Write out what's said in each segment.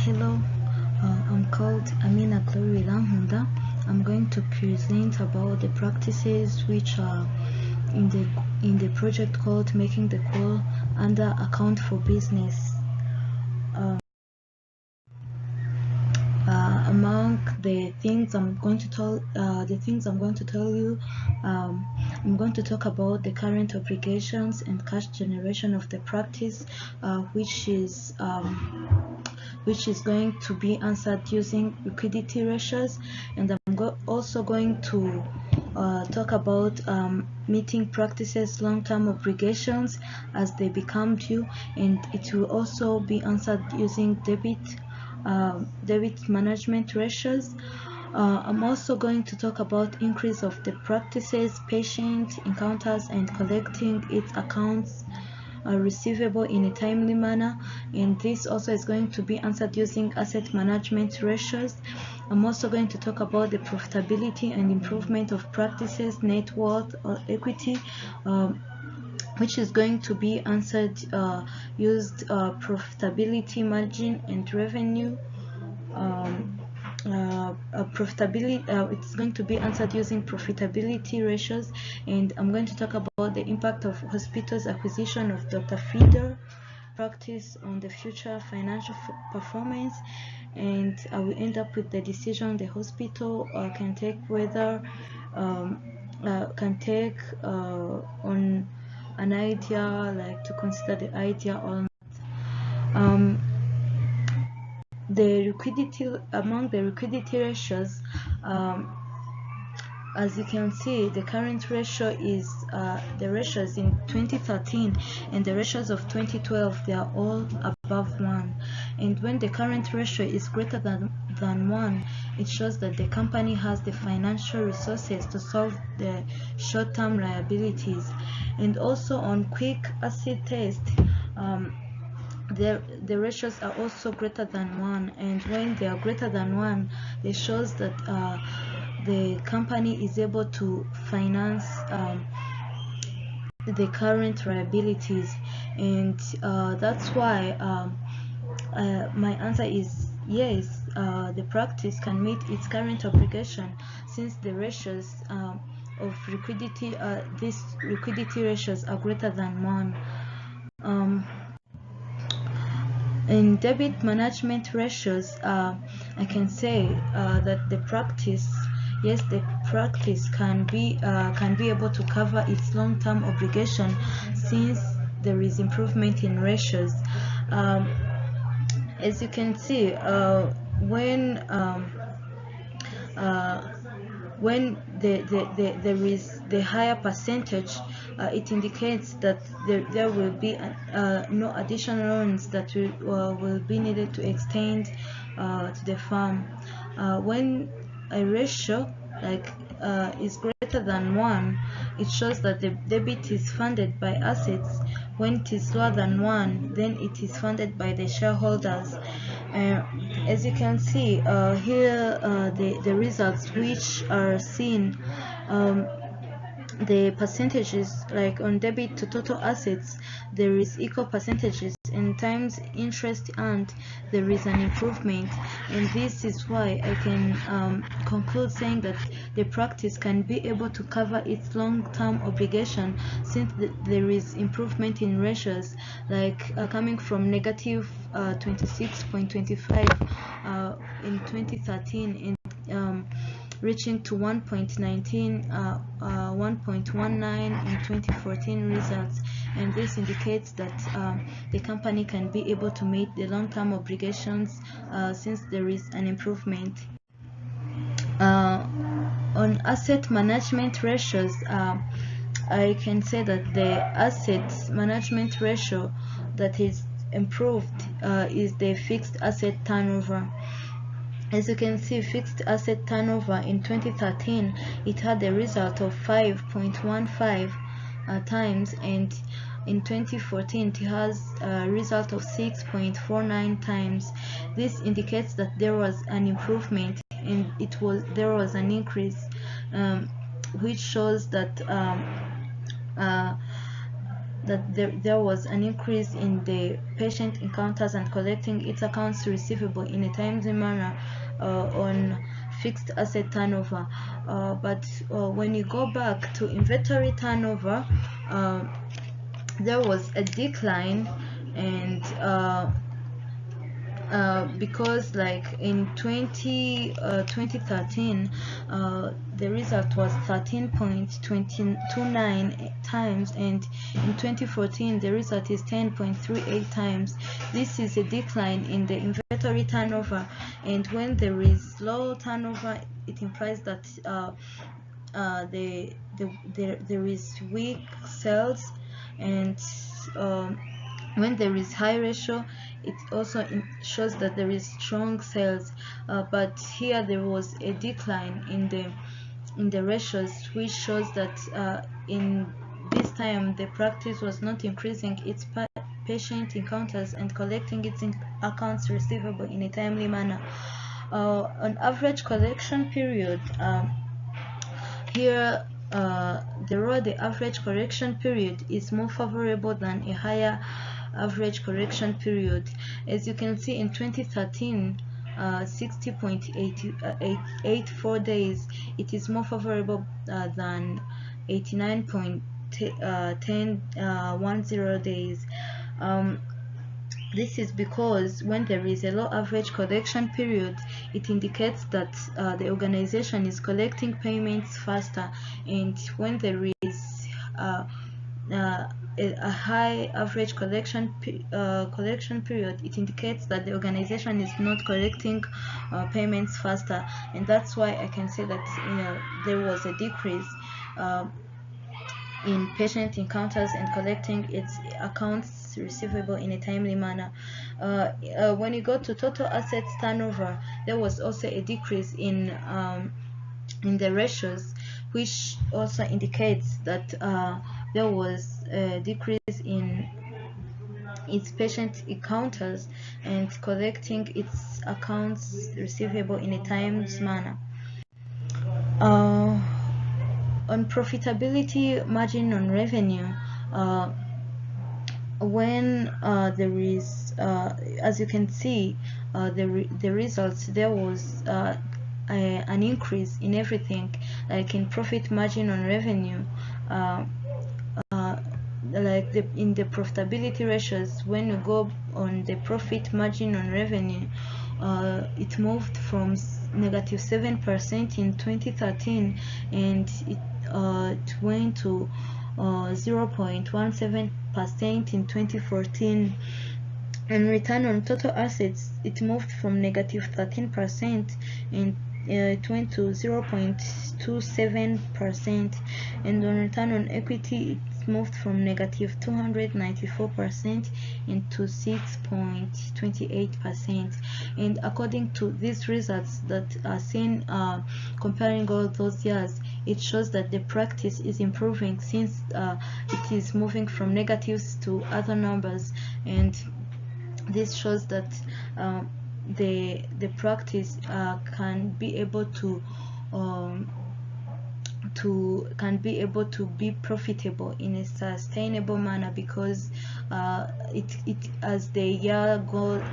Hello, I'm called Amina Glory Lamhunda. I'm going to present about the practices which are in the project called Making the Call under Account for Business. Among the things I'm going to tell you, I'm going to talk about the current obligations and cash generation of the practice, which is going to be answered using liquidity ratios, and I'm also going to talk about meeting practices long-term obligations as they become due, and it will also be answered using debit management ratios. I'm also going to talk about increase of the practices, patient encounters, and collecting its accounts receivable in a timely manner, and this also is going to be answered using asset management ratios. I'm also going to talk about the profitability and improvement of practices, net worth or equity, which is going to be answered used profitability margin and revenue. Profitability, it's going to be answered using profitability ratios, and I'm going to talk about the impact of hospitals acquisition of Dr. Feeder practice on the future financial performance, and I will end up with the decision the hospital can take whether on an idea, like to consider the idea or not. The liquidity, among the liquidity ratios, as you can see, the current ratio is the ratios in 2013 and the ratios of 2012, they are all above 1, and when the current ratio is greater than 1, it shows that the company has the financial resources to solve the short-term liabilities. And also on quick acid test, the ratios are also greater than 1, and when they are greater than 1, it shows that the company is able to finance the current liabilities, and that's why my answer is yes, the practice can meet its current obligation, since the ratios of liquidity, these liquidity ratios are greater than 1. In debit management ratios, I can say that the practice can be able to cover its long-term obligation, since there is improvement in ratios. As you can see, when there is the higher percentage, it indicates that there will be no additional loans that will be needed to extend to the farm. When a ratio is greater than 1, it shows that the debit is funded by assets. When it is lower than 1, then it is funded by the shareholders. As you can see here, the results which are seen, the percentages, like on debit to total assets, there is equal percentages, and times interest earned, there is an improvement, and this is why I can conclude saying that the practice can be able to cover its long-term obligation, since there is improvement in ratios, like coming from negative 26.25 in 2013 and reaching to 1.19, 1.19 in 2014 results, and this indicates that the company can be able to meet the long-term obligations since there is an improvement. On asset management ratios, I can say that the asset management ratio that is improved is the fixed asset turnover. As you can see, fixed asset turnover in 2013, it had a result of 5.15 times, and in 2014 it has a result of 6.49 times. This indicates that there was an improvement, and there was an increase, which shows that that there was an increase in the patient encounters and collecting its accounts receivable in a timely manner on fixed asset turnover. But when you go back to inventory turnover, there was a decline, and because like in 2013 the result was 13.29 times, and in 2014 the result is 10.38 times. This is a decline in the inventory turnover, and when there is low turnover, it implies that there is weak sales, and when there is high ratio, it also shows that there is strong sales. But here there was a decline in the ratios, which shows that in this time the practice was not increasing its patient encounters and collecting its accounts receivable in a timely manner. On average collection period, here the average correction period is more favorable than a higher average correction period. As you can see, in 2013 60.84 days, it is more favorable than 89.10 days. This is because when there is a low average collection period, it indicates that the organization is collecting payments faster, and when there is a high average collection period, it indicates that the organization is not collecting payments faster, and that's why I can say that there was a decrease in patient encounters and collecting its accounts receivable in a timely manner. When you go to total assets turnover, there was also a decrease in the ratios, which also indicates that there was a decrease in its patient encounters and collecting its accounts receivable in a timely manner. On profitability margin on revenue, when there is, as you can see, the results, there was an increase in everything, like in profit margin on revenue, like in the profitability ratios. When you go on the profit margin on revenue, it moved from -7% in 2013, and it went to 0.17% in 2014. And return on total assets, it moved from -13% and it went to 0.27%, and on return on equity, it moved from -294% into 6.28%. And according to these results that are seen comparing all those years, it shows that the practice is improving, since it is moving from negatives to other numbers, and this shows that the practice can be able to be profitable in a sustainable manner, because as the year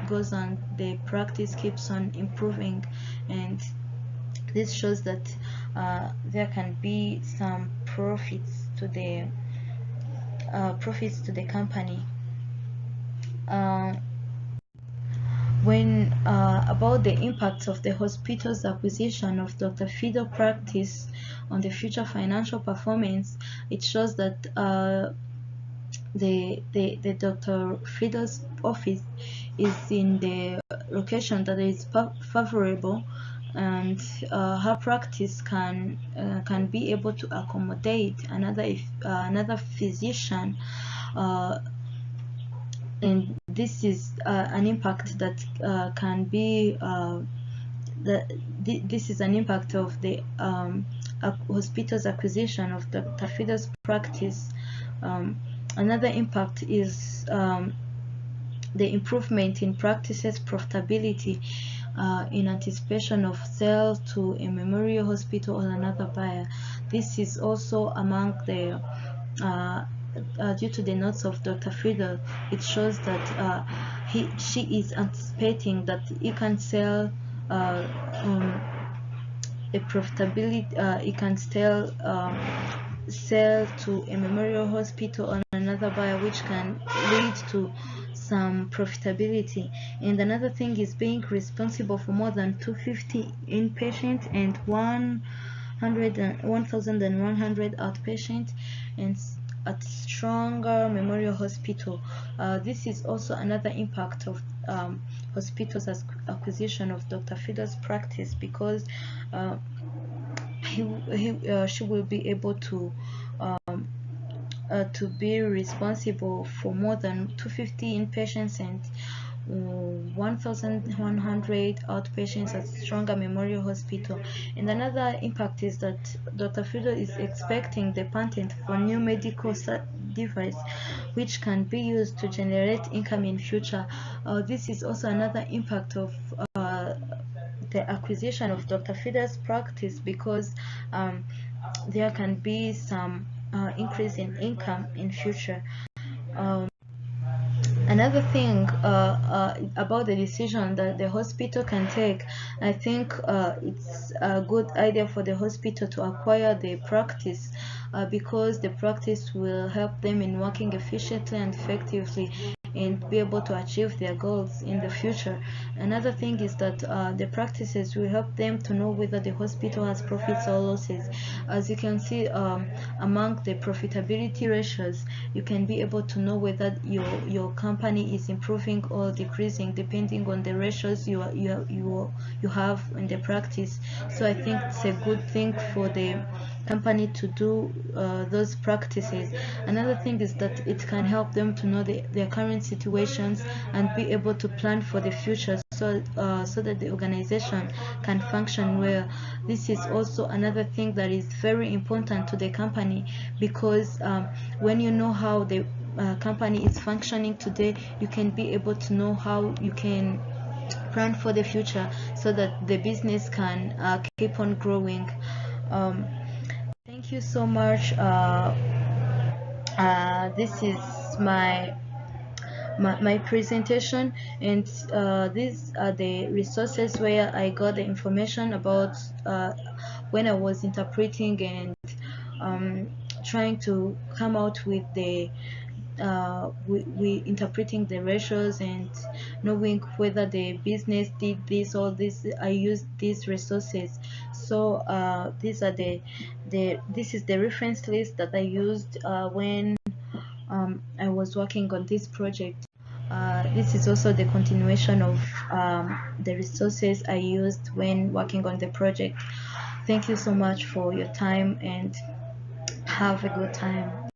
goes on, the practice keeps on improving, and this shows that there can be some profits to the company. When about the impacts of the hospital's acquisition of Dr. Fido practice on the future financial performance, it shows that the Dr. Fido's office is in the location that is favorable, and her practice can be able to accommodate another physician, and this is an impact that can be this is an impact of the hospital's acquisition of Dr. Fido's practice. Another impact is the improvement in practices profitability in anticipation of sale to a memorial hospital or another buyer. This is also among the due to the notes of Dr. Friedel, it shows that she is anticipating that he can sell a profitability. He can sell to a memorial hospital or another buyer, which can lead to some profitability. And another thing is being responsible for more than 250 inpatient and 1,100 outpatient and at stronger memorial hospital. This is also another impact of hospitals as acquisition of Dr. Fida's practice, because she will be able to be responsible for more than 250 inpatients and 1,100 outpatients at Stronger Memorial Hospital. And another impact is that Dr. Friedel is expecting the patent for new medical device which can be used to generate income in future. This is also another impact of the acquisition of Dr. Friedel's practice, because there can be some increase in income in future. Another thing about the decision that the hospital can take, I think it's a good idea for the hospital to acquire the practice, because the practice will help them in working efficiently and effectively and be able to achieve their goals in the future. Another thing is that the practices will help them to know whether the hospital has profits or losses. As you can see, among the profitability ratios, you can be able to know whether your company is improving or decreasing depending on the ratios you have in the practice. So I think it's a good thing for the company to do those practices. Another thing is that it can help them to know their current situations and be able to plan for the future, so that the organization can function well. This is also another thing that is very important to the company, because when you know how the company is functioning today, you can be able to know how you can plan for the future so that the business can keep on growing. Thank you so much. This is my presentation, and these are the resources where I got the information about when I was interpreting and trying to come out with the we interpreting the ratios and knowing whether the business did this or this. I used these resources. So these are this is the reference list that I used when I was working on this project. This is also the continuation of the resources I used when working on the project. Thank you so much for your time, and have a good time.